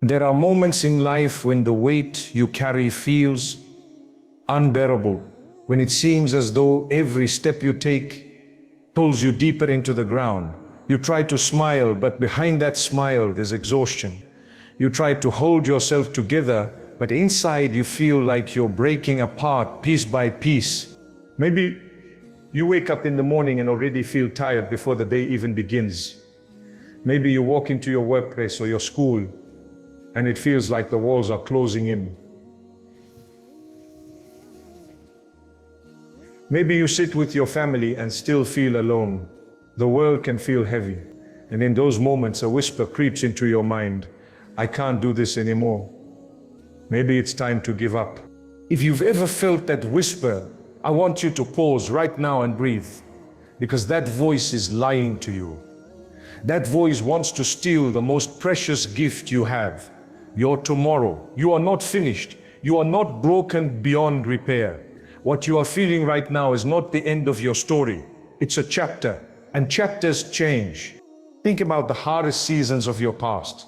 There are moments in life when the weight you carry feels unbearable, when it seems as though every step you take pulls you deeper into the ground. You try to smile, but behind that smile there's exhaustion. You try to hold yourself together, but inside you feel like you're breaking apart piece by piece. Maybe you wake up in the morning and already feel tired before the day even begins. Maybe you walk into your workplace or your school and it feels like the walls are closing in. Maybe you sit with your family and still feel alone. The world can feel heavy. And in those moments, a whisper creeps into your mind. I can't do this anymore. Maybe it's time to give up. If you've ever felt that whisper, I want you to pause right now and breathe. Because that voice is lying to you. That voice wants to steal the most precious gift you have. Your tomorrow. You are not finished. You are not broken beyond repair. What you are feeling right now is not the end of your story. It's a chapter, and chapters change. Think about the hardest seasons of your past.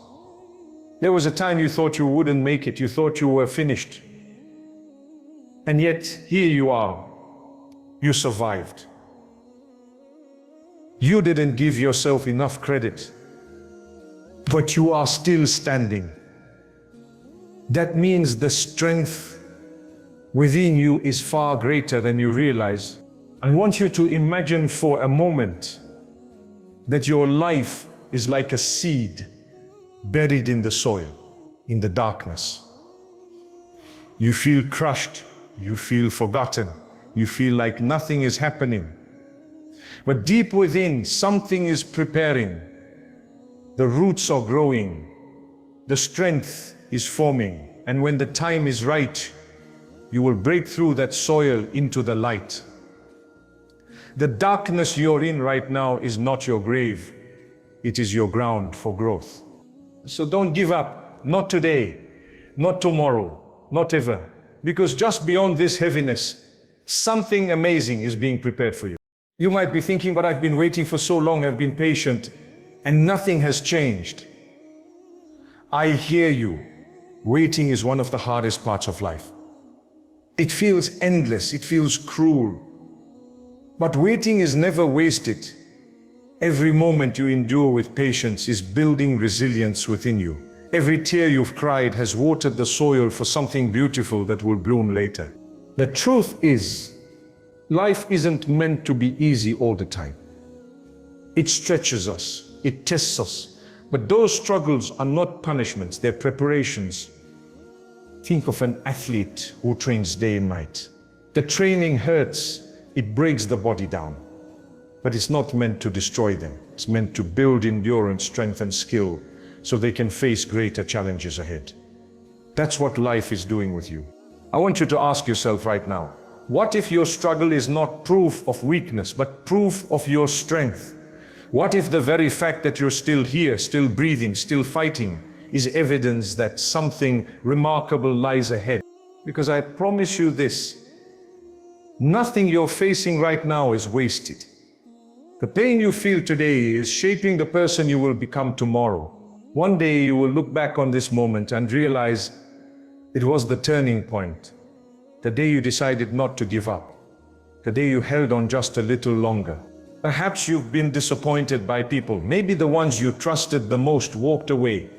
There was a time you thought you wouldn't make it. You thought you were finished. And yet, here you are. You survived. You didn't give yourself enough credit, but you are still standing. That means the strength within you is far greater than you realize. I want you to imagine for a moment that your life is like a seed buried in the soil, in the darkness. You feel crushed, you feel forgotten, you feel like nothing is happening. But deep within, something is preparing. The roots are growing, the strength is forming, and when the time is right, you will break through that soil into the light. The darkness you're in right now is not your grave, it is your ground for growth. So don't give up, not today, not tomorrow, not ever, because just beyond this heaviness, something amazing is being prepared for you. You might be thinking, but I've been waiting for so long, I've been patient, and nothing has changed. I hear you. Waiting is one of the hardest parts of life. It feels endless, it feels cruel. But waiting is never wasted. Every moment you endure with patience is building resilience within you. Every tear you've cried has watered the soil for something beautiful that will bloom later. The truth is, life isn't meant to be easy all the time. It stretches us, it tests us, but those struggles are not punishments, they're preparations. Think of an athlete who trains day and night. The training hurts, it breaks the body down, but it's not meant to destroy them. It's meant to build endurance, strength, and skill so they can face greater challenges ahead. That's what life is doing with you. I want you to ask yourself right now, what if your struggle is not proof of weakness, but proof of your strength? What if the very fact that you're still here, still breathing, still fighting, is evidence that something remarkable lies ahead? Because I promise you this, nothing you're facing right now is wasted. The pain you feel today is shaping the person you will become tomorrow. One day you will look back on this moment and realize it was the turning point. The day you decided not to give up. The day you held on just a little longer. Perhaps you've been disappointed by people. Maybe the ones you trusted the most walked away.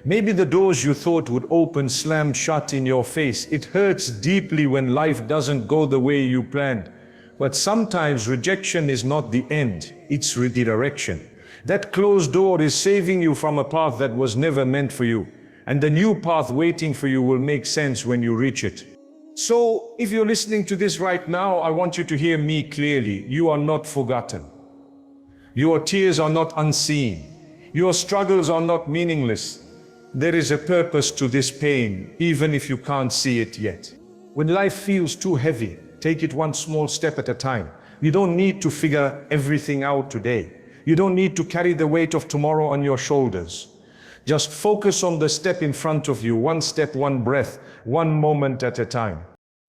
Maybe the doors you thought would open slammed shut in your face. It hurts deeply when life doesn't go the way you planned. But sometimes rejection is not the end, it's redirection. That closed door is saving you from a path that was never meant for you. And the new path waiting for you will make sense when you reach it. So, if you're listening to this right now, I want you to hear me clearly. You are not forgotten. Your tears are not unseen. Your struggles are not meaningless. There is a purpose to this pain, even if you can't see it yet. When life feels too heavy, take it one small step at a time. You don't need to figure everything out today. You don't need to carry the weight of tomorrow on your shoulders. Just focus on the step in front of you, one step, one breath, one moment at a time.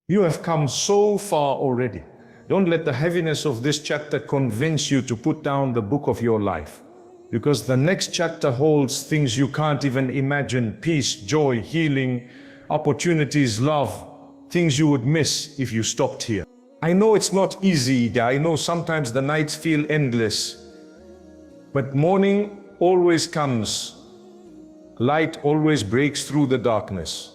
You have come so far already. Don't let the heaviness of this chapter convince you to put down the book of your life. Because the next chapter holds things you can't even imagine: peace, joy, healing, opportunities, love, things you would miss if you stopped here. I know it's not easy. I know sometimes the nights feel endless. But morning always comes. Light always breaks through the darkness.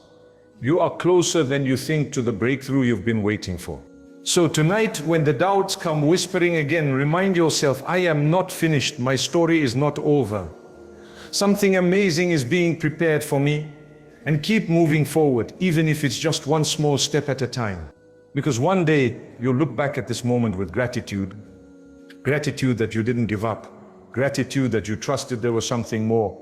You are closer than you think to the breakthrough you've been waiting for. So tonight, when the doubts come whispering again, remind yourself, I am not finished. My story is not over. Something amazing is being prepared for me. And keep moving forward, even if it's just one small step at a time. Because one day, you'll look back at this moment with gratitude. Gratitude that you didn't give up. Gratitude that you trusted there was something more.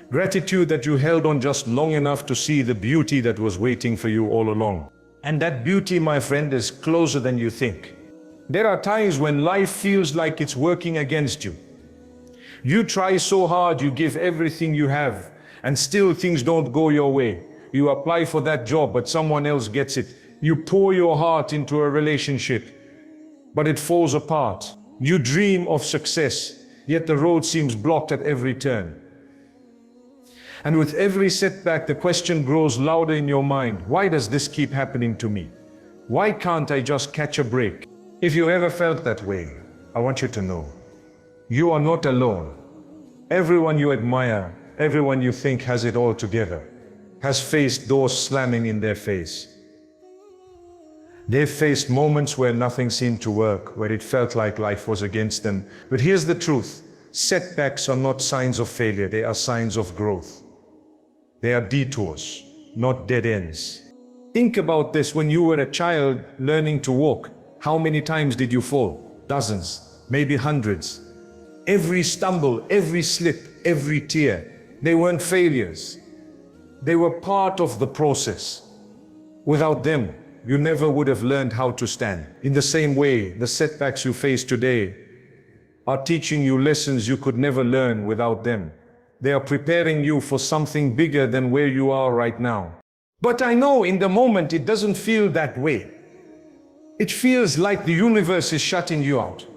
Gratitude that you held on just long enough to see the beauty that was waiting for you all along. And that beauty, my friend, is closer than you think. There are times when life feels like it's working against you. You try so hard, you give everything you have, and still things don't go your way. You apply for that job, but someone else gets it. You pour your heart into a relationship, but it falls apart. You dream of success, yet the road seems blocked at every turn. And with every setback, the question grows louder in your mind: why does this keep happening to me? Why can't I just catch a break? If you ever felt that way, I want you to know, you are not alone. Everyone you admire, everyone you think has it all together, has faced doors slamming in their face. They've faced moments where nothing seemed to work, where it felt like life was against them. But here's the truth: setbacks are not signs of failure, they are signs of growth. They are detours, not dead ends. Think about this: when you were a child learning to walk, how many times did you fall? Dozens, maybe hundreds. Every stumble, every slip, every tear, they weren't failures. They were part of the process. Without them, you never would have learned how to stand. In the same way, the setbacks you face today are teaching you lessons you could never learn without them. They are preparing you for something bigger than where you are right now. But I know in the moment it doesn't feel that way. It feels like the universe is shutting you out.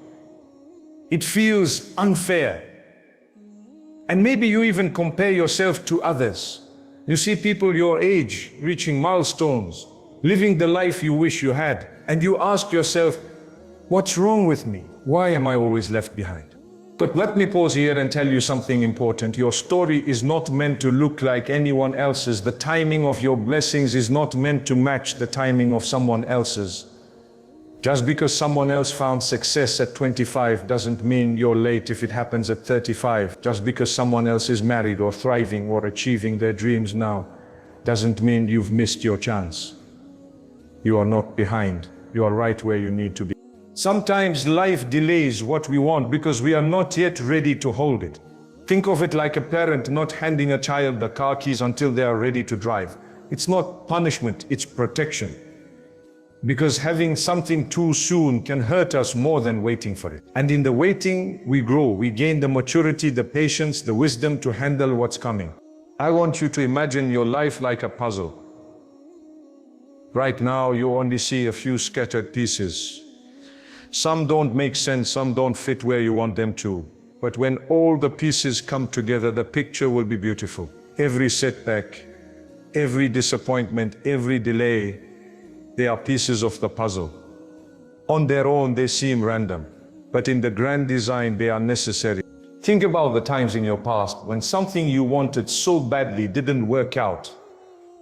It feels unfair. And maybe you even compare yourself to others. You see people your age reaching milestones, living the life you wish you had, and you ask yourself, what's wrong with me? Why am I always left behind? But let me pause here and tell you something important. Your story is not meant to look like anyone else's. The timing of your blessings is not meant to match the timing of someone else's. Just because someone else found success at 25 doesn't mean you're late if it happens at 35. Just because someone else is married or thriving or achieving their dreams now doesn't mean you've missed your chance. You are not behind. You are right where you need to be. Sometimes life delays what we want because we are not yet ready to hold it. Think of it like a parent not handing a child the car keys until they are ready to drive. It's not punishment, it's protection. Because having something too soon can hurt us more than waiting for it. And in the waiting, we grow. We gain the maturity, the patience, the wisdom to handle what's coming. I want you to imagine your life like a puzzle. Right now, you only see a few scattered pieces. Some don't make sense, some don't fit where you want them to. But when all the pieces come together, the picture will be beautiful. Every setback, every disappointment, every delay, they are pieces of the puzzle. On their own, they seem random, but in the grand design, they are necessary. Think about the times in your past when something you wanted so badly didn't work out.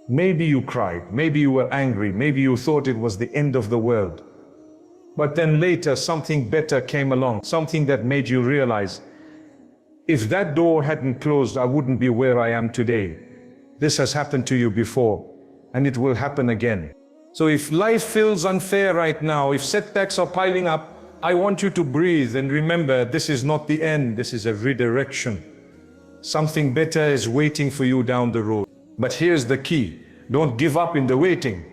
Maybe you cried, maybe you were angry, maybe you thought it was the end of the world. But then later, something better came along, something that made you realize, if that door hadn't closed, I wouldn't be where I am today. This has happened to you before, and it will happen again. So if life feels unfair right now, if setbacks are piling up, I want you to breathe and remember, this is not the end, this is a redirection. Something better is waiting for you down the road. But here's the key: don't give up in the waiting.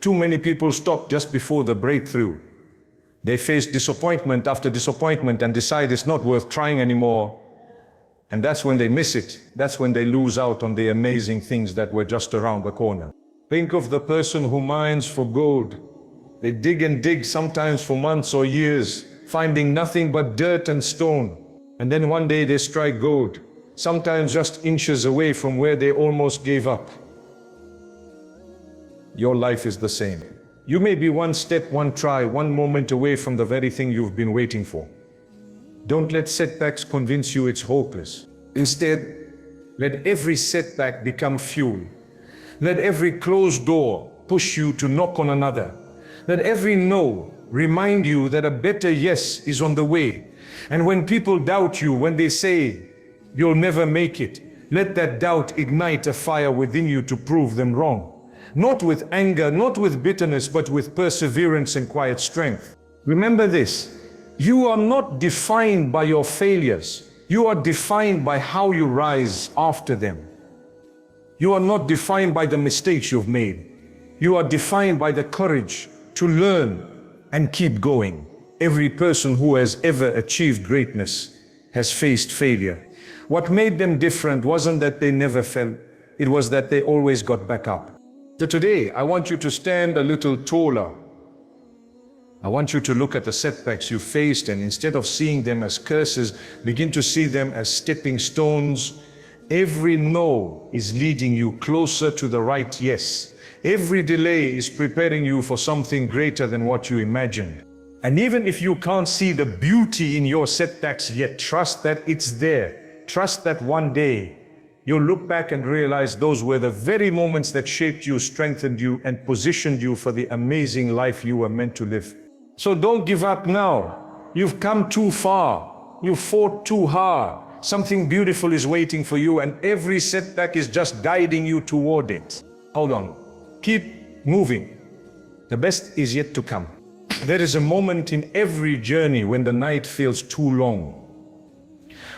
Too many people stop just before the breakthrough. They face disappointment after disappointment and decide it's not worth trying anymore. And that's when they miss it. That's when they lose out on the amazing things that were just around the corner. Think of the person who mines for gold. They dig and dig, sometimes for months or years, finding nothing but dirt and stone. And then one day they strike gold, sometimes just inches away from where they almost gave up. Your life is the same. You may be one step, one try, one moment away from the very thing you've been waiting for. Don't let setbacks convince you it's hopeless. Instead, let every setback become fuel. Let every closed door push you to knock on another. Let every no remind you that a better yes is on the way. And when people doubt you, when they say you'll never make it, let that doubt ignite a fire within you to prove them wrong. Not with anger, not with bitterness, but with perseverance and quiet strength. Remember this, you are not defined by your failures. You are defined by how you rise after them. You are not defined by the mistakes you've made. You are defined by the courage to learn and keep going. Every person who has ever achieved greatness has faced failure. What made them different wasn't that they never fell, it was that they always got back up. So today, I want you to stand a little taller. I want you to look at the setbacks you faced, and instead of seeing them as curses, begin to see them as stepping stones. Every no is leading you closer to the right yes. Every delay is preparing you for something greater than what you imagined. And even if you can't see the beauty in your setbacks yet, trust that it's there. Trust that one day you'll look back and realize those were the very moments that shaped you, strengthened you, and positioned you for the amazing life you were meant to live. So don't give up now. You've come too far. You've fought too hard. Something beautiful is waiting for you, and every setback is just guiding you toward it. Hold on. Keep moving. The best is yet to come. There is a moment in every journey when the night feels too long.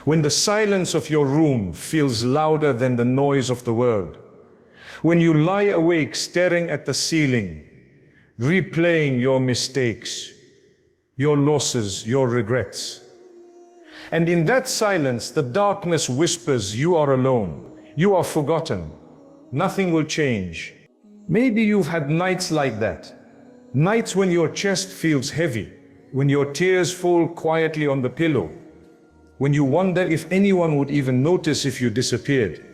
When the silence of your room feels louder than the noise of the world. When you lie awake staring at the ceiling, replaying your mistakes, your losses, your regrets. And in that silence, the darkness whispers, you are alone, you are forgotten, nothing will change. Maybe you've had nights like that. Nights when your chest feels heavy, when your tears fall quietly on the pillow, when you wonder if anyone would even notice if you disappeared.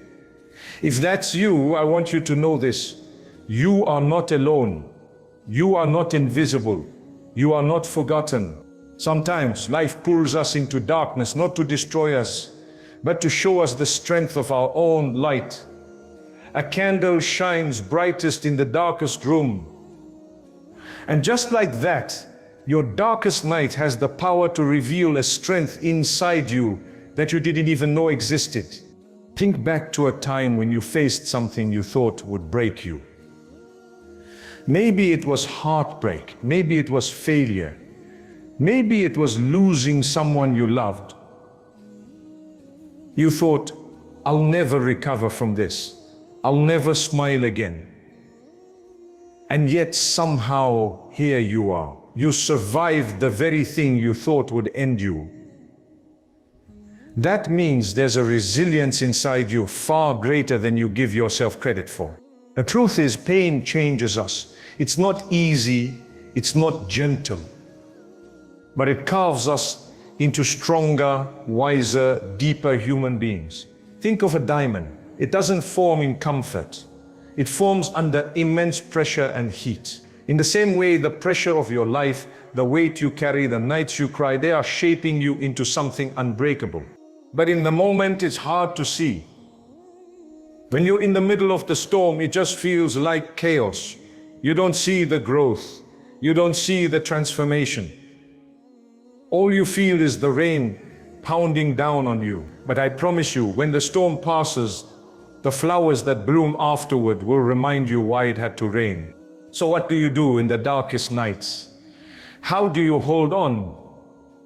If that's you, I want you to know this. You are not alone. You are not invisible. You are not forgotten. Sometimes life pulls us into darkness, not to destroy us, but to show us the strength of our own light. A candle shines brightest in the darkest room. And just like that, your darkest night has the power to reveal a strength inside you that you didn't even know existed. Think back to a time when you faced something you thought would break you. Maybe it was heartbreak, maybe it was failure, maybe it was losing someone you loved. You thought, I'll never recover from this. I'll never smile again. And yet somehow here you are. You survived the very thing you thought would end you. That means there's a resilience inside you far greater than you give yourself credit for. The truth is, pain changes us. It's not easy, it's not gentle, but it carves us into stronger, wiser, deeper human beings. Think of a diamond. It doesn't form in comfort. It forms under immense pressure and heat. In the same way, the pressure of your life, the weight you carry, the nights you cry, they are shaping you into something unbreakable. But in the moment, it's hard to see. When you're in the middle of the storm, it just feels like chaos. You don't see the growth. You don't see the transformation. All you feel is the rain pounding down on you. But I promise you, when the storm passes, the flowers that bloom afterward will remind you why it had to rain. So what do you do in the darkest nights? How do you hold on?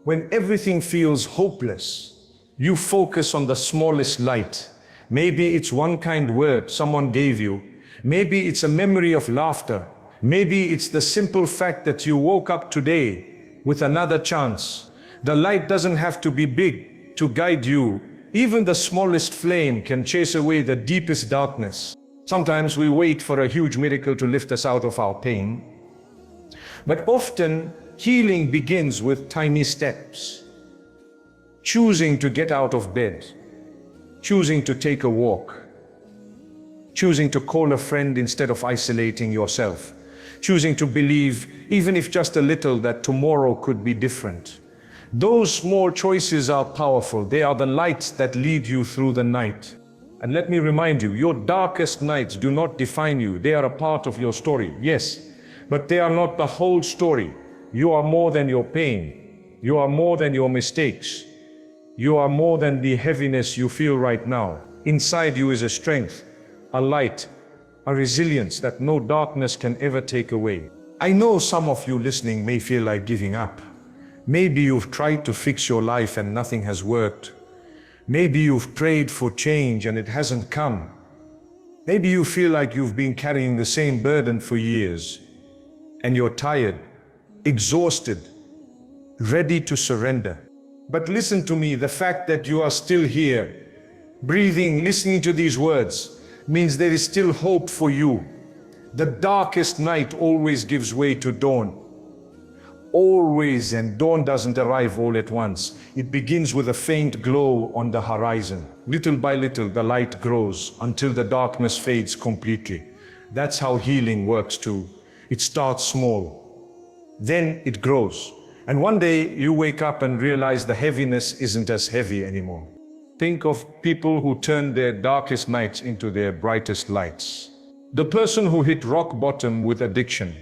When everything feels hopeless, you focus on the smallest light. Maybe it's one kind word someone gave you. Maybe it's a memory of laughter. Maybe it's the simple fact that you woke up today with another chance. The light doesn't have to be big to guide you. Even the smallest flame can chase away the deepest darkness. Sometimes we wait for a huge miracle to lift us out of our pain. But often, healing begins with tiny steps. choosing to get out of bed, choosing to take a walk, choosing to call a friend instead of isolating yourself, choosing to believe, even if just a little, that tomorrow could be different. Those small choices are powerful. They are the lights that lead you through the night. And let me remind you, your darkest nights do not define you. They are a part of your story, yes, but they are not the whole story. You are more than your pain. You are more than your mistakes. You are more than the heaviness you feel right now. Inside you is a strength, a light, a resilience that no darkness can ever take away. I know some of you listening may feel like giving up. Maybe you've tried to fix your life and nothing has worked. Maybe you've prayed for change and it hasn't come. Maybe you feel like you've been carrying the same burden for years and you're tired, exhausted, ready to surrender. But listen to me, the fact that you are still here, breathing, listening to these words, means there is still hope for you. The darkest night always gives way to dawn. Always, and dawn doesn't arrive all at once. It begins with a faint glow on the horizon. Little by little, the light grows until the darkness fades completely. That's how healing works too. It starts small, then it grows. And one day you wake up and realize the heaviness isn't as heavy anymore. Think of people who turned their darkest nights into their brightest lights. The person who hit rock bottom with addiction,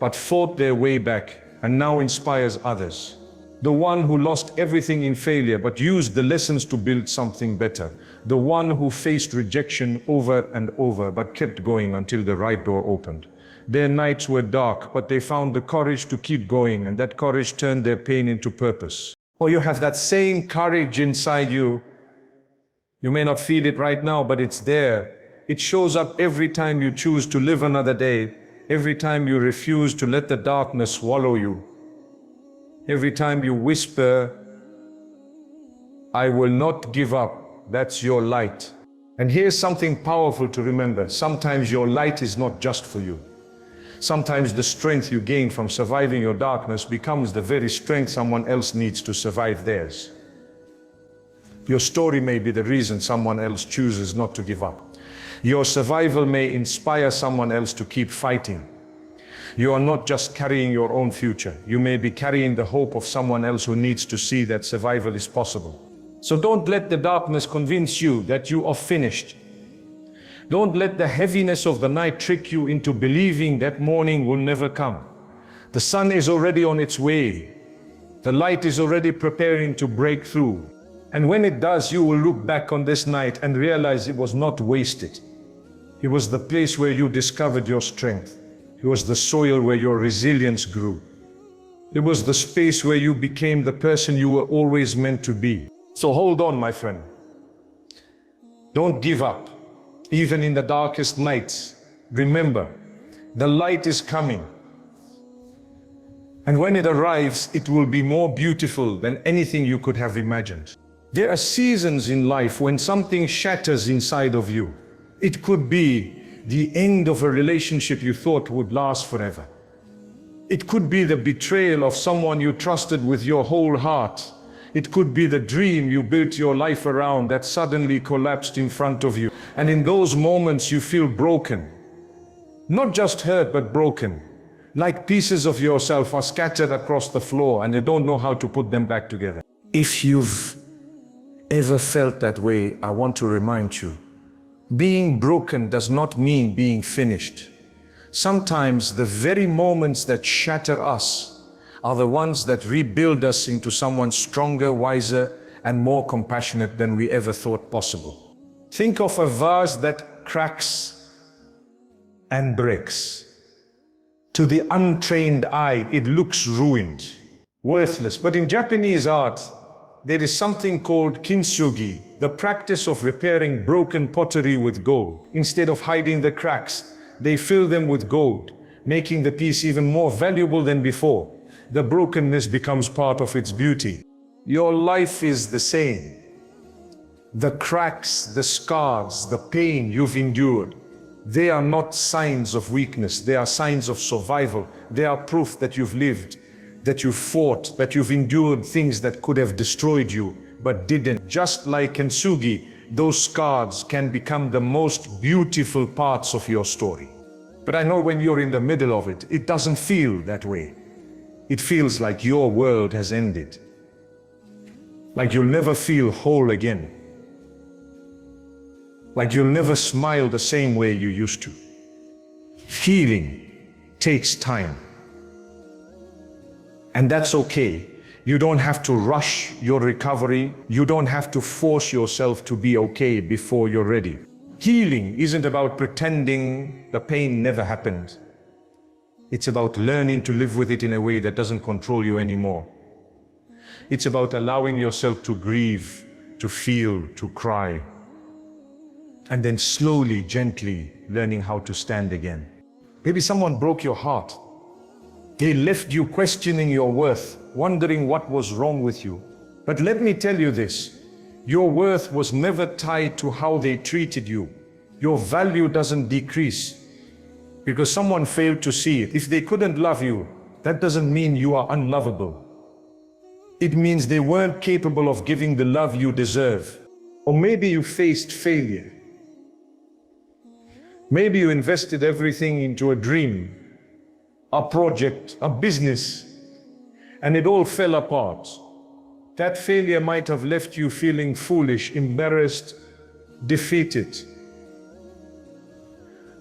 but fought their way back and now inspires others. The one who lost everything in failure but used the lessons to build something better. The one who faced rejection over and over but kept going until the right door opened. Their nights were dark, but they found the courage to keep going, and that courage turned their pain into purpose. Or you have that same courage inside you. You may not feel it right now, but it's there. It shows up every time you choose to live another day. Every time you refuse to let the darkness swallow you. Every time you whisper, I will not give up. That's your light. And here's something powerful to remember. Sometimes your light is not just for you. Sometimes the strength you gain from surviving your darkness becomes the very strength someone else needs to survive theirs. Your story may be the reason someone else chooses not to give up. Your survival may inspire someone else to keep fighting. You are not just carrying your own future. You may be carrying the hope of someone else who needs to see that survival is possible. So don't let the darkness convince you that you are finished. Don't let the heaviness of the night trick you into believing that morning will never come. The sun is already on its way. The light is already preparing to break through. And when it does, you will look back on this night and realize it was not wasted. It was the place where you discovered your strength. It was the soil where your resilience grew. It was the space where you became the person you were always meant to be. So hold on, my friend. Don't give up. Even in the darkest nights, remember, the light is coming. And when it arrives, it will be more beautiful than anything you could have imagined. There are seasons in life when something shatters inside of you. It could be the end of a relationship you thought would last forever. It could be the betrayal of someone you trusted with your whole heart. It could be the dream you built your life around that suddenly collapsed in front of you. And in those moments you feel broken. Not just hurt, but broken. Like pieces of yourself are scattered across the floor and you don't know how to put them back together. If you've ever felt that way, I want to remind you, being broken does not mean being finished. Sometimes the very moments that shatter us are the ones that rebuild us into someone stronger, wiser, and more compassionate than we ever thought possible. Think of a vase that cracks and breaks. To the untrained eye, it looks ruined, worthless. But in Japanese art, there is something called kintsugi, the practice of repairing broken pottery with gold. Instead of hiding the cracks, they fill them with gold, making the piece even more valuable than before. The brokenness becomes part of its beauty. Your life is the same. The cracks, the scars, the pain you've endured, they are not signs of weakness. They are signs of survival. They are proof that you've lived. that you fought, that you've endured things that could have destroyed you, but didn't. Just like kintsugi, those scars can become the most beautiful parts of your story. But I know when you're in the middle of it, it doesn't feel that way. It feels like your world has ended. Like you'll never feel whole again. Like you'll never smile the same way you used to. Healing takes time. And that's okay. You don't have to rush your recovery. You don't have to force yourself to be okay before you're ready. Healing isn't about pretending the pain never happened. It's about learning to live with it in a way that doesn't control you anymore. It's about allowing yourself to grieve, to feel, to cry, and then slowly, gently learning how to stand again. Maybe someone broke your heart. They left you questioning your worth, wondering what was wrong with you. But let me tell you this, your worth was never tied to how they treated you. Your value doesn't decrease because someone failed to see it. If they couldn't love you, that doesn't mean you are unlovable. It means they weren't capable of giving the love you deserve. Or maybe you faced failure. Maybe you invested everything into a dream, a project, a business, and it all fell apart. That failure might have left you feeling foolish, embarrassed, defeated.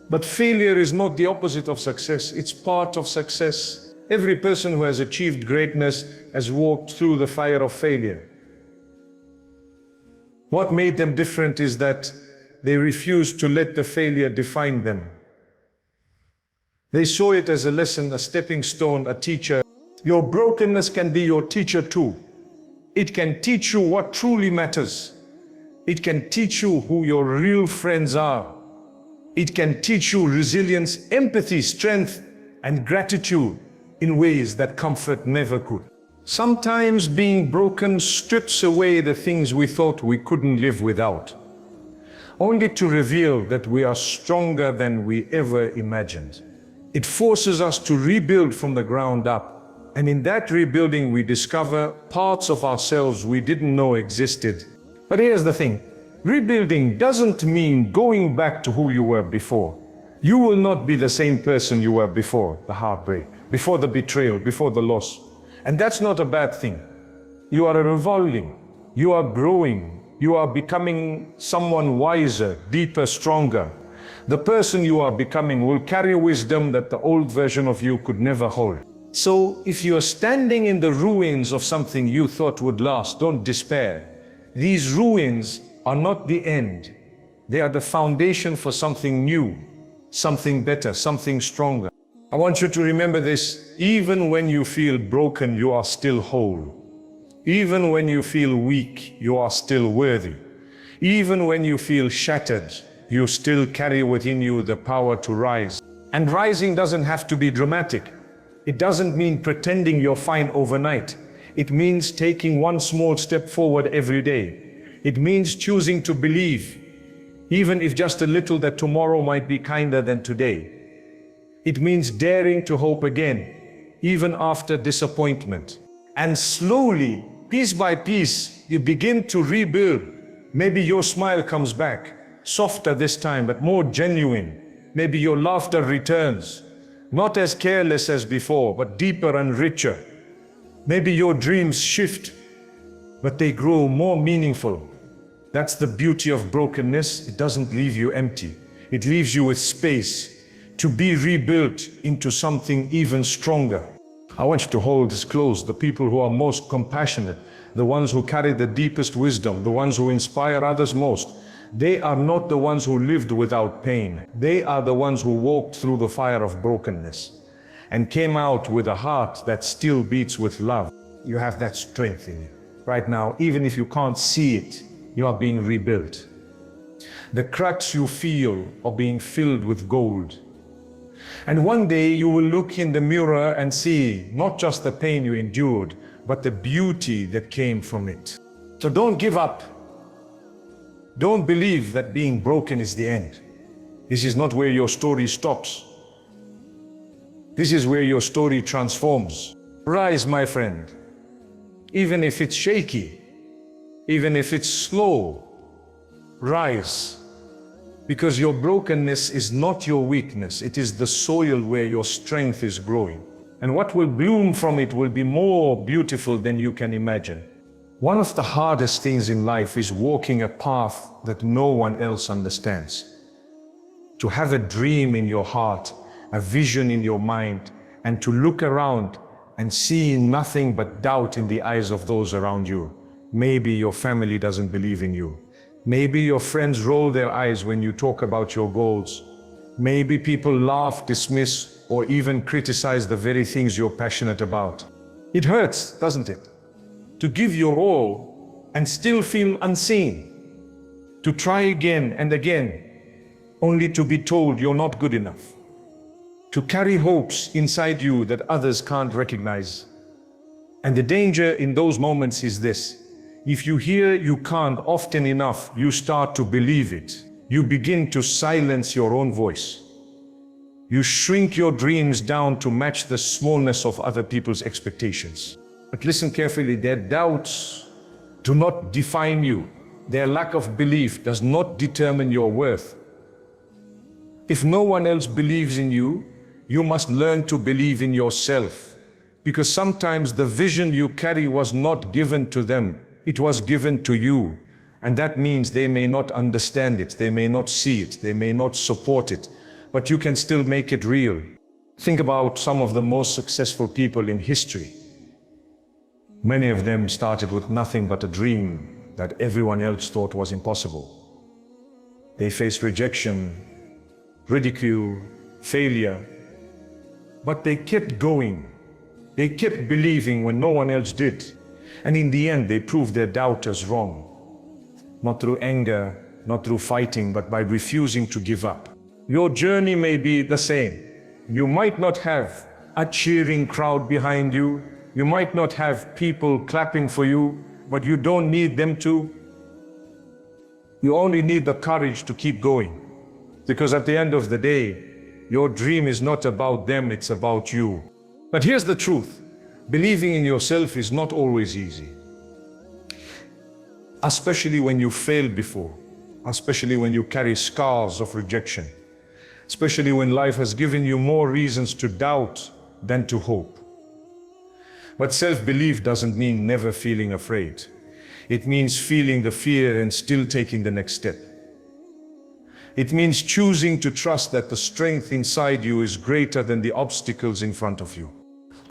But failure is not the opposite of success, it's part of success. Every person who has achieved greatness has walked through the fire of failure. What made them different is that they refused to let the failure define them. They saw it as a lesson, a stepping stone, a teacher. Your brokenness can be your teacher too. It can teach you what truly matters. It can teach you who your real friends are. It can teach you resilience, empathy, strength, and gratitude in ways that comfort never could. Sometimes being broken strips away the things we thought we couldn't live without, only to reveal that we are stronger than we ever imagined. It forces us to rebuild from the ground up. And in that rebuilding, we discover parts of ourselves we didn't know existed. But here's the thing. Rebuilding doesn't mean going back to who you were before. You will not be the same person you were before the heartbreak, before the betrayal, before the loss. And that's not a bad thing. You are evolving. You are growing. You are becoming someone wiser, deeper, stronger. The person you are becoming will carry wisdom that the old version of you could never hold. So if you are standing in the ruins of something you thought would last, don't despair. These ruins are not the end. They are the foundation for something new, something better, something stronger. I want you to remember this. Even when you feel broken, you are still whole. Even when you feel weak, you are still worthy. Even when you feel shattered, you still carry within you the power to rise. And rising doesn't have to be dramatic. It doesn't mean pretending you're fine overnight. It means taking one small step forward every day. It means choosing to believe, even if just a little, that tomorrow might be kinder than today. It means daring to hope again, even after disappointment. And slowly, piece by piece, you begin to rebuild. Maybe your smile comes back. Softer this time, but more genuine. Maybe your laughter returns, not as careless as before, but deeper and richer. Maybe your dreams shift, but they grow more meaningful. That's the beauty of brokenness. It doesn't leave you empty. It leaves you with space to be rebuilt into something even stronger. I want you to hold this close. The people who are most compassionate, the ones who carry the deepest wisdom, the ones who inspire others most, they are not the ones who lived without pain. They are the ones who walked through the fire of brokenness and came out with a heart that still beats with love. You have that strength in you. Right now, even if you can't see it, you are being rebuilt. The cracks you feel are being filled with gold. And one day you will look in the mirror and see not just the pain you endured, but the beauty that came from it. So don't give up. Don't believe that being broken is the end. This is not where your story stops. This is where your story transforms. Rise, my friend. Even if it's shaky, even if it's slow, rise. Because your brokenness is not your weakness, it is the soil where your strength is growing. And what will bloom from it will be more beautiful than you can imagine. One of the hardest things in life is walking a path that no one else understands. To have a dream in your heart, a vision in your mind, and to look around and see nothing but doubt in the eyes of those around you. Maybe your family doesn't believe in you. Maybe your friends roll their eyes when you talk about your goals. Maybe people laugh, dismiss, or even criticize the very things you're passionate about. It hurts, doesn't it? To give your all and still feel unseen. To try again and again, only to be told you're not good enough. To carry hopes inside you that others can't recognize. And the danger in those moments is this. If you hear you can't often enough, you start to believe it. You begin to silence your own voice. You shrink your dreams down to match the smallness of other people's expectations. But listen carefully, their doubts do not define you. Their lack of belief does not determine your worth. If no one else believes in you, you must learn to believe in yourself. Because sometimes the vision you carry was not given to them, it was given to you. And that means they may not understand it, they may not see it, they may not support it, but you can still make it real. Think about some of the most successful people in history. Many of them started with nothing but a dream that everyone else thought was impossible. They faced rejection, ridicule, failure, but they kept going. They kept believing when no one else did. And in the end, they proved their doubters wrong. Not through anger, not through fighting, but by refusing to give up. Your journey may be the same. You might not have a cheering crowd behind you. You might not have people clapping for you, but you don't need them to. You only need the courage to keep going. Because at the end of the day, your dream is not about them, it's about you. But here's the truth. Believing in yourself is not always easy. Especially when you failed before. Especially when you carry scars of rejection. Especially when life has given you more reasons to doubt than to hope. But self-belief doesn't mean never feeling afraid. It means feeling the fear and still taking the next step. It means choosing to trust that the strength inside you is greater than the obstacles in front of you.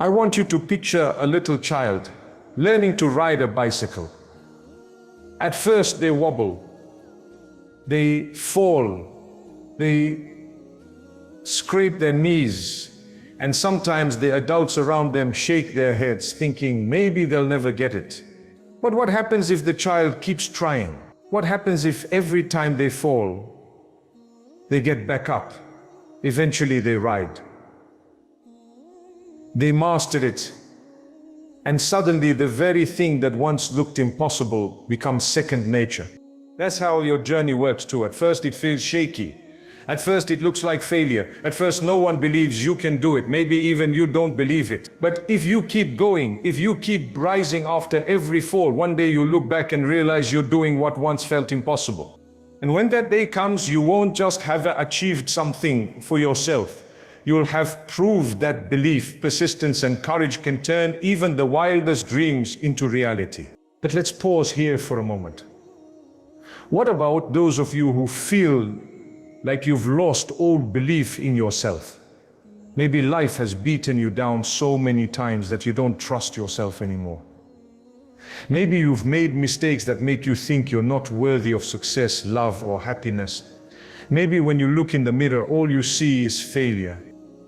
I want you to picture a little child learning to ride a bicycle. At first they wobble, they fall, they scrape their knees, and sometimes the adults around them shake their heads thinking maybe they'll never get it. But what happens if the child keeps trying? What happens if every time they fall, they get back up? Eventually they ride. They master it. And suddenly the very thing that once looked impossible becomes second nature. That's how your journey works too. At first it feels shaky. At first it looks like failure. At first no one believes you can do it. Maybe even you don't believe it. But if you keep going, if you keep rising after every fall, one day you look back and realize you're doing what once felt impossible. And when that day comes, you won't just have achieved something for yourself. You'll have proved that belief, persistence, and courage can turn even the wildest dreams into reality. But let's pause here for a moment. What about those of you who feel like you've lost all belief in yourself? Maybe life has beaten you down so many times that you don't trust yourself anymore. Maybe you've made mistakes that make you think you're not worthy of success, love, or happiness. Maybe when you look in the mirror, all you see is failure.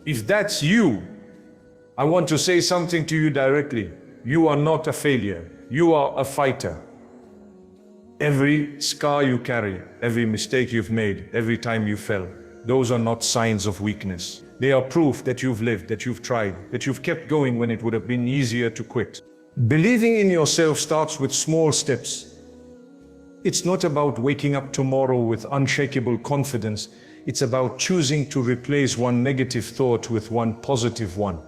If that's you, I want to say something to you directly. You are not a failure. You are a fighter. Every scar you carry, every mistake you've made, every time you fell, those are not signs of weakness. They are proof that you've lived, that you've tried, that you've kept going when it would have been easier to quit. Believing in yourself starts with small steps. It's not about waking up tomorrow with unshakable confidence. It's about choosing to replace one negative thought with one positive one.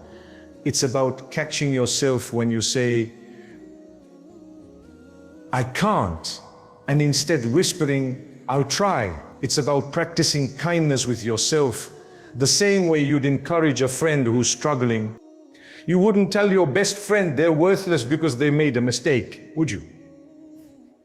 It's about catching yourself when you say, I can't, and instead whispering, I'll try. It's about practicing kindness with yourself, the same way you'd encourage a friend who's struggling. You wouldn't tell your best friend they're worthless because they made a mistake, would you?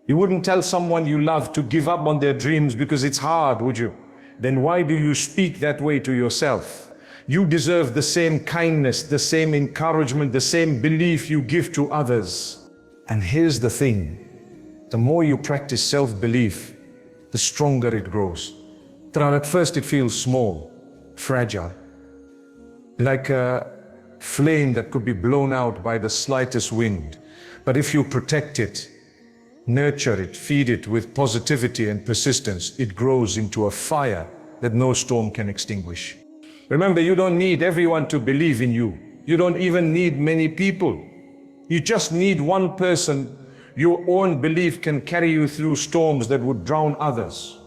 You wouldn't tell someone you love to give up on their dreams because it's hard, would you? Then why do you speak that way to yourself? You deserve the same kindness, the same encouragement, the same belief you give to others. And here's the thing. The more you practice self-belief, the stronger it grows. At first it feels small, fragile, like a flame that could be blown out by the slightest wind. But if you protect it, nurture it, feed it with positivity and persistence, it grows into a fire that no storm can extinguish. Remember, you don't need everyone to believe in you. You don't even need many people. You just need one person. Your own belief can carry you through storms that would drown others.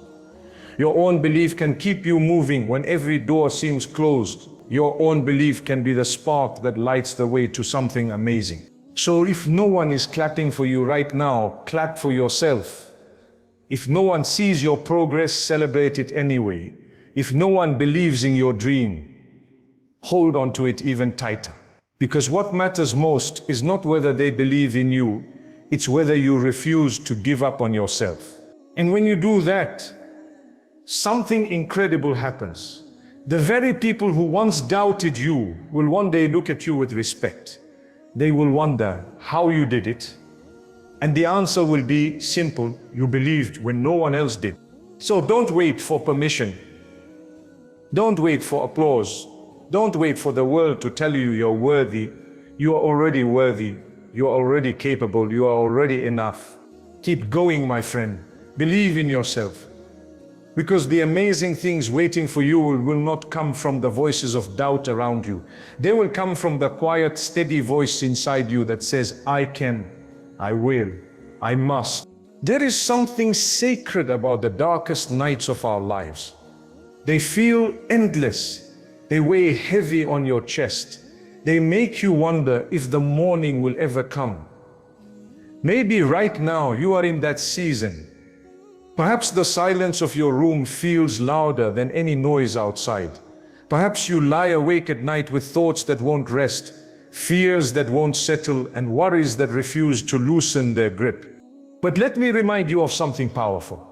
Your own belief can keep you moving when every door seems closed. Your own belief can be the spark that lights the way to something amazing. So if no one is clapping for you right now, clap for yourself. If no one sees your progress, celebrate it anyway. If no one believes in your dream, hold on to it even tighter. Because what matters most is not whether they believe in you, it's whether you refuse to give up on yourself. And when you do that, something incredible happens. The very people who once doubted you will one day look at you with respect. They will wonder how you did it. And the answer will be simple: you believed when no one else did. So don't wait for permission. Don't wait for applause. Don't wait for the world to tell you you're worthy. You are already worthy. You are already capable. You are already enough. Keep going, my friend. Believe in yourself. Because the amazing things waiting for you will not come from the voices of doubt around you. They will come from the quiet, steady voice inside you that says, I can, I will, I must. There is something sacred about the darkest nights of our lives. They feel endless. They weigh heavy on your chest. They make you wonder if the morning will ever come. Maybe right now you are in that season. Perhaps the silence of your room feels louder than any noise outside. Perhaps you lie awake at night with thoughts that won't rest, fears that won't settle, and worries that refuse to loosen their grip. But let me remind you of something powerful.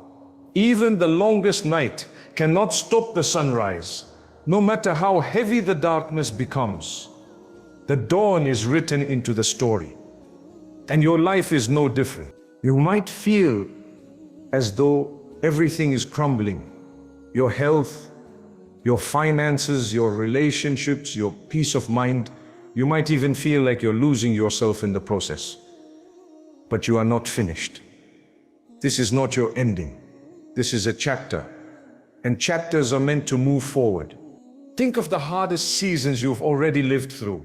Even the longest night cannot stop the sunrise. No matter how heavy the darkness becomes, the dawn is written into the story. And your life is no different. You might feel as though everything is crumbling. Your health, your finances, your relationships, your peace of mind. You might even feel like you're losing yourself in the process. But you are not finished. This is not your ending. This is a chapter. And chapters are meant to move forward. Think of the hardest seasons you've already lived through.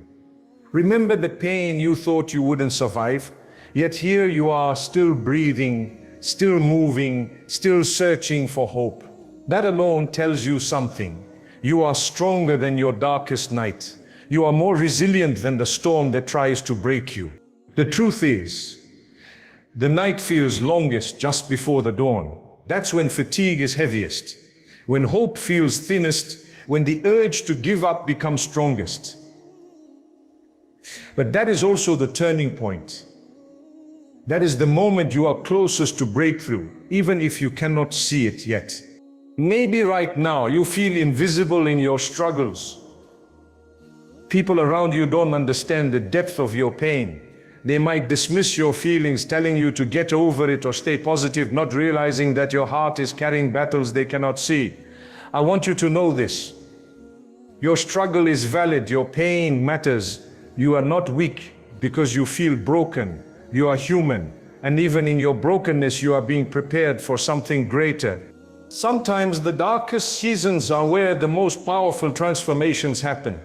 Remember the pain you thought you wouldn't survive, yet here you are still breathing, still moving, still searching for hope. That alone tells you something. You are stronger than your darkest night. You are more resilient than the storm that tries to break you. The truth is, the night feels longest just before the dawn. That's when fatigue is heaviest, when hope feels thinnest, when the urge to give up becomes strongest. But that is also the turning point. That is the moment you are closest to breakthrough, even if you cannot see it yet. Maybe right now you feel invisible in your struggles. People around you don't understand the depth of your pain. They might dismiss your feelings, telling you to get over it or stay positive, not realizing that your heart is carrying battles they cannot see. I want you to know this. Your struggle is valid. Your pain matters. You are not weak because you feel broken. You are human. And even in your brokenness, you are being prepared for something greater. Sometimes the darkest seasons are where the most powerful transformations happen.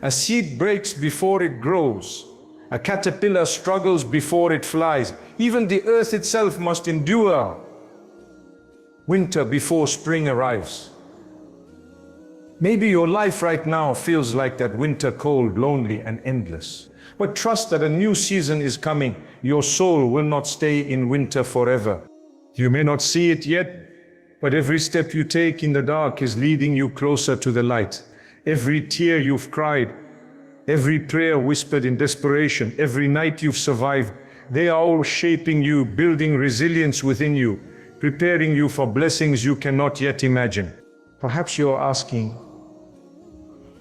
A seed breaks before it grows. A caterpillar struggles before it flies. Even the earth itself must endure winter before spring arrives. Maybe your life right now feels like that winter cold, lonely and endless. But trust that a new season is coming. Your soul will not stay in winter forever. You may not see it yet, but every step you take in the dark is leading you closer to the light. Every tear you've cried, every prayer whispered in desperation, every night you've survived, they are all shaping you, building resilience within you, preparing you for blessings you cannot yet imagine. Perhaps you're asking,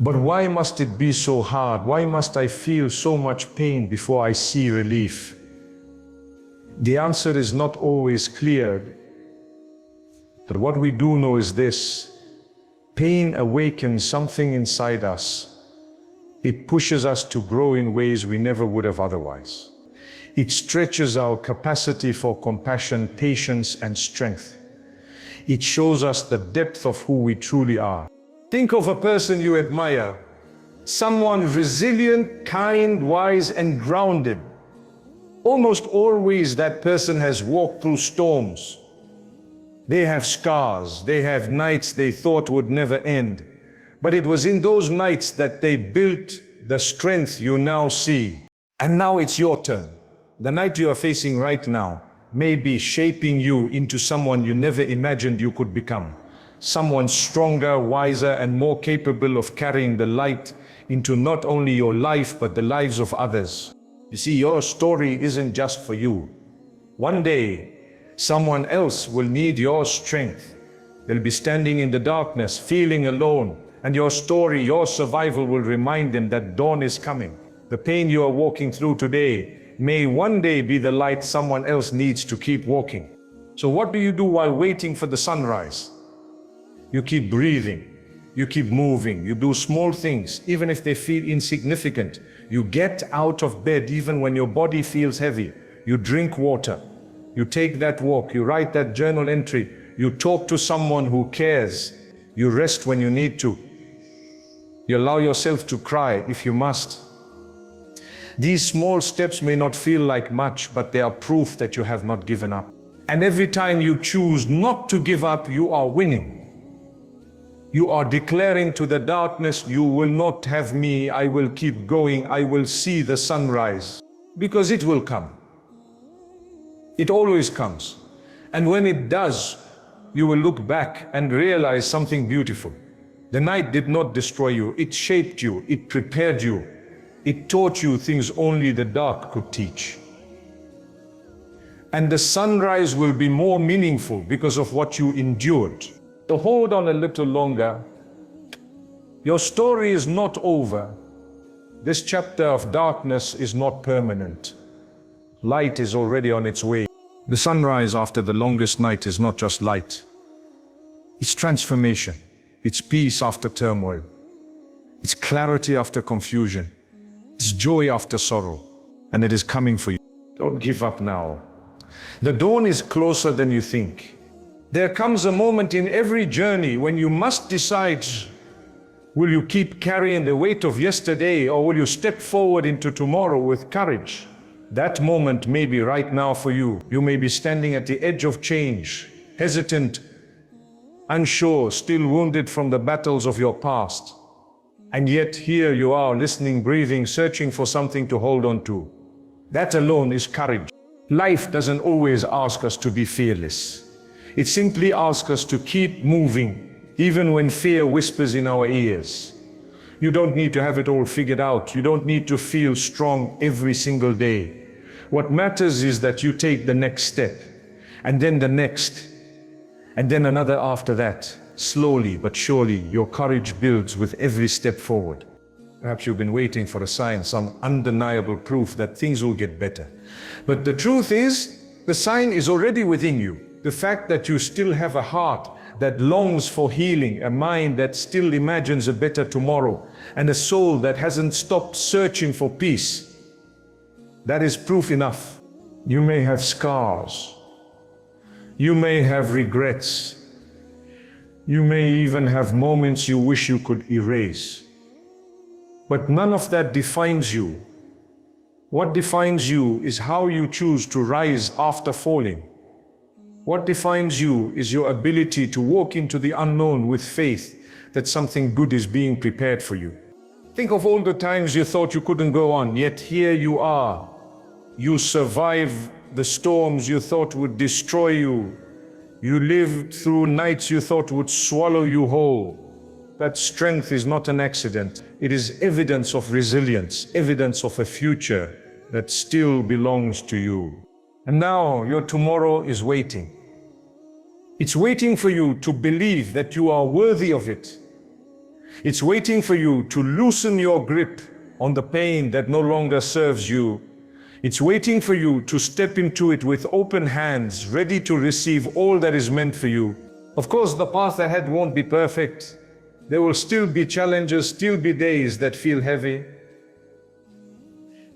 but why must it be so hard? Why must I feel so much pain before I see relief? The answer is not always clear, but what we do know is this: pain awakens something inside us. It pushes us to grow in ways we never would have otherwise. It stretches our capacity for compassion, patience, and strength. It shows us the depth of who we truly are. Think of a person you admire, someone resilient, kind, wise, and grounded. Almost always that person has walked through storms. They have scars, they have nights they thought would never end. But it was in those nights that they built the strength you now see. And now it's your turn. The night you are facing right now may be shaping you into someone you never imagined you could become. Someone stronger, wiser, and more capable of carrying the light into not only your life, but the lives of others. You see, your story isn't just for you. One day, someone else will need your strength. They'll be standing in the darkness, feeling alone, and your story, your survival will remind them that dawn is coming. The pain you are walking through today may one day be the light someone else needs to keep walking. So what do you do while waiting for the sunrise? You keep breathing, you keep moving, you do small things, even if they feel insignificant. You get out of bed even when your body feels heavy. You drink water, you take that walk, you write that journal entry, you talk to someone who cares, you rest when you need to. You allow yourself to cry if you must. These small steps may not feel like much, but they are proof that you have not given up. And every time you choose not to give up, you are winning. You are declaring to the darkness, you will not have me, I will keep going, I will see the sunrise. Because it will come. It always comes. And when it does, you will look back and realize something beautiful. The night did not destroy you, it shaped you, it prepared you. It taught you things only the dark could teach. And the sunrise will be more meaningful because of what you endured. So hold on a little longer. Your story is not over. This chapter of darkness is not permanent. Light is already on its way. The sunrise after the longest night is not just light. It's transformation. It's peace after turmoil. It's clarity after confusion. It's joy after sorrow. And it is coming for you. Don't give up now. The dawn is closer than you think. There comes a moment in every journey when you must decide, will you keep carrying the weight of yesterday, or will you step forward into tomorrow with courage? That moment may be right now for you. You may be standing at the edge of change, hesitant, unsure, still wounded from the battles of your past. And yet here you are, listening, breathing, searching for something to hold on to. That alone is courage. Life doesn't always ask us to be fearless. It simply asks us to keep moving, even when fear whispers in our ears. You don't need to have it all figured out. You don't need to feel strong every single day. What matters is that you take the next step, and then the next, and then another after that. Slowly but surely, your courage builds with every step forward. Perhaps you've been waiting for a sign, some undeniable proof that things will get better. But the truth is, the sign is already within you. The fact that you still have a heart that longs for healing, a mind that still imagines a better tomorrow, and a soul that hasn't stopped searching for peace. That is proof enough. You may have scars. You may have regrets. You may even have moments you wish you could erase. But none of that defines you. What defines you is how you choose to rise after falling. What defines you is your ability to walk into the unknown with faith that something good is being prepared for you. Think of all the times you thought you couldn't go on, yet here you are. You survived the storms you thought would destroy you. You lived through nights you thought would swallow you whole. That strength is not an accident. It is evidence of resilience, evidence of a future that still belongs to you. And now your tomorrow is waiting. It's waiting for you to believe that you are worthy of it. It's waiting for you to loosen your grip on the pain that no longer serves you. It's waiting for you to step into it with open hands, ready to receive all that is meant for you. Of course, the path ahead won't be perfect. There will still be challenges, still be days that feel heavy.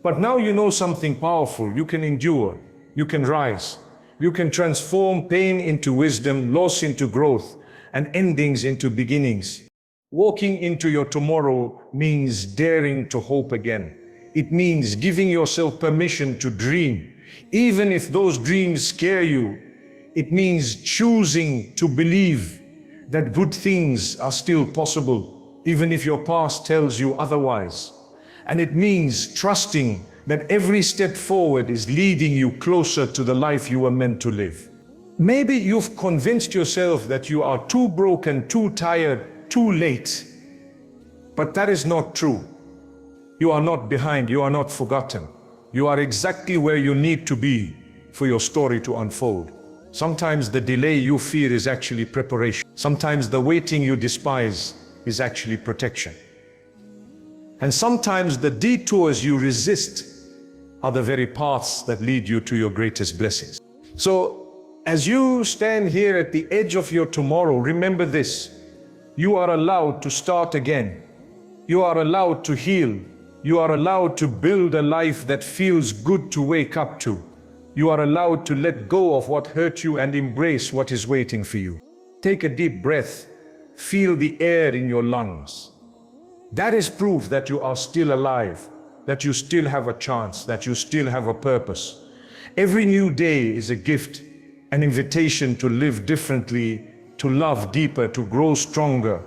But now you know something powerful. You can endure, you can rise, you can transform pain into wisdom, loss into growth, and endings into beginnings. Walking into your tomorrow means daring to hope again. It means giving yourself permission to dream, even if those dreams scare you. It means choosing to believe that good things are still possible, even if your past tells you otherwise. And it means trusting that every step forward is leading you closer to the life you were meant to live. Maybe you've convinced yourself that you are too broken, too tired, too late. But that is not true. You are not behind, you are not forgotten. You are exactly where you need to be for your story to unfold. Sometimes the delay you fear is actually preparation. Sometimes the waiting you despise is actually protection. And sometimes the detours you resist are the very paths that lead you to your greatest blessings. So, as you stand here at the edge of your tomorrow, remember this. You are allowed to start again. You are allowed to heal. You are allowed to build a life that feels good to wake up to. You are allowed to let go of what hurt you and embrace what is waiting for you. Take a deep breath. Feel the air in your lungs. That is proof that you are still alive, that you still have a chance, that you still have a purpose. Every new day is a gift, an invitation to live differently, to love deeper, to grow stronger.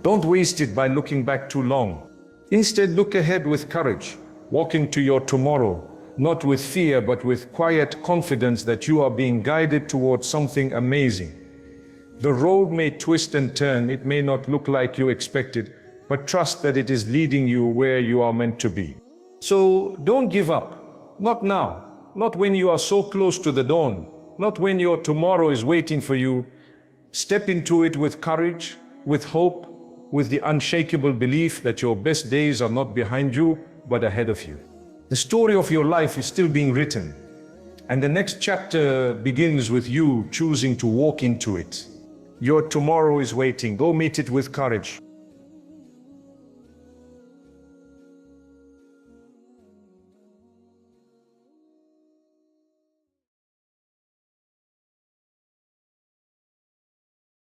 Don't waste it by looking back too long. Instead, look ahead with courage, walk into your tomorrow, not with fear, but with quiet confidence that you are being guided towards something amazing. The road may twist and turn, it may not look like you expected, but trust that it is leading you where you are meant to be. So don't give up, not now, not when you are so close to the dawn, not when your tomorrow is waiting for you. Step into it with courage, with hope, with the unshakable belief that your best days are not behind you, but ahead of you. The story of your life is still being written, and the next chapter begins with you choosing to walk into it. Your tomorrow is waiting. Go meet it with courage.